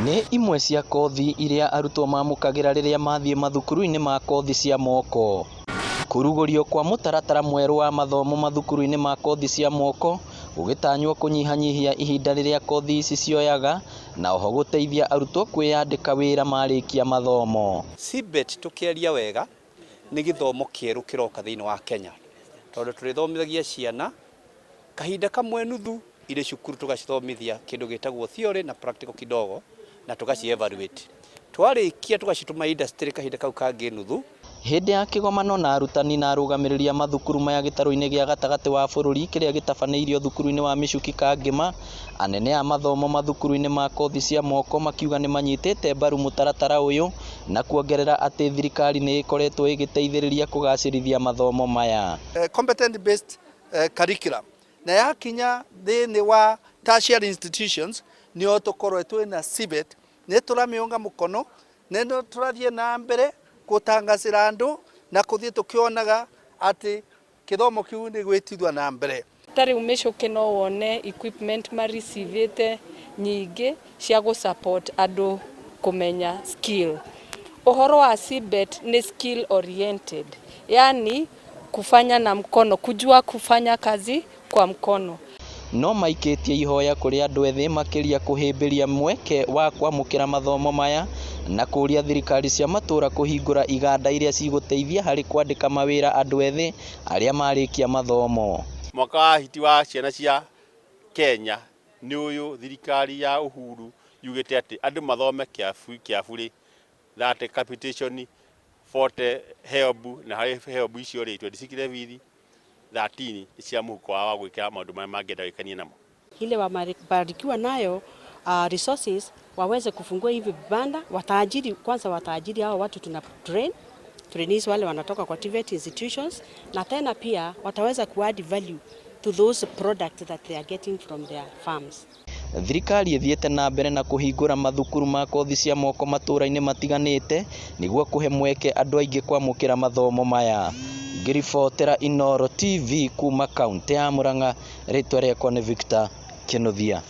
Nĩ imwe cia kothi iria arutwo mamũkagĩra rĩrĩa mathiĩ mathukuru-inĩ ma kothi cia moko. Kũrugũrio kwa mũtaratara mwerũ wa mathomo mathukuru-inĩ ma kothi cia moko gũgĩtanywo kũnyihanyihia ihinda rĩrĩa kothi ici cioyaga na oho gũteithia arutwo kwĩyandĩka wĩra marĩkia mathomo. CBET tũkĩaria wega nĩ gĩthomo kĩerũ kĩroka thĩinĩ wa Kenya, tondũ tũrĩthomithagia ciana kahinda kamwe nuthu irĩ cukuru tũgacithomithia kĩndũ gĩtagwo theory na practical kidogo na tũgaci-evaluate. Twarĩkia tũgacitũma industry kahinda kau kangĩ nuthu. Hĩndĩ ya kĩgomano na arutani na arũgamĩrĩri a mathukuru maya gĩtarũ-inĩ gĩa gatagatĩ wa bũrũri kĩrĩa gĩtabanĩirio thukuru-inĩ wa Michuki Kangema, anene a mathomo mathukuru-inĩ ma kothi cia moko makiuga nĩ manyitĩte mbaru mũtaratara ũyũ na kuongerera atĩ thirikari nĩ ĩkoretwo ĩgĩteithĩrĩria kũgacĩrithia mathomo maya. Competent based curriculum na yakinya thĩinĩ wa tertiary institutions nĩo tũkorwo twĩna CBET, nĩ tũramĩunga mũkono, nĩ tũrathiĩ na mbere gũtangacĩra andũ na kũthiĩ tũkĩonaga atĩ kĩthomo kĩu nĩ gwĩtithwa na mbere. Tarĩu Michuki no wone equipment maricivĩte nyingĩ cia gũsupport andũ kũmenya skill. Ũhoro wa CBET nĩ skill oriented, yani kufanya na mkono, kujua kufanya kazi kwa mkono. No maikĩtie ihoya kũrĩ andũ ethĩ makĩria kũhĩmbĩria mweke wa kwamũkĩra mathomo maya na kũria thirikari cia matũra kũhingũra iganda iria cigũteithia harĩ kwandĩka mawĩra andũ ethĩ arĩa marĩkia mathomo. Mwaka wa hiti wa ciana cia Kenya nĩ ũyũ thirikari ya Uhuru yugĩte atĩ andũ mathome kĩaburi, that capitation 40 help na harĩ help icio rĩ 26 13 cia mũhuko wa gwĩkĩra maũndũ marĩa mangĩenda gwĩkania namo. Ile wamebarikiwa nayo resources waweze kufungua hivi vibanda, wataajiri hao watu tuna trainees wale wanatoka kwa TVET institutions, na tena pia wataweza kuadd value to those products that they are getting from their farms. Thirikari ĩthiĩte na mbere na kũhingũra mathukuru ma kothi cia moko matũra-inĩ matiganĩte nĩguo kũhe mweke andũ aingĩ kwamũkĩra mathomo maya. Ngĩribotera Inooro TV kuma kaunti ya Murang'a, rĩtwa rĩakwa nĩ Victor Kĩnuthia.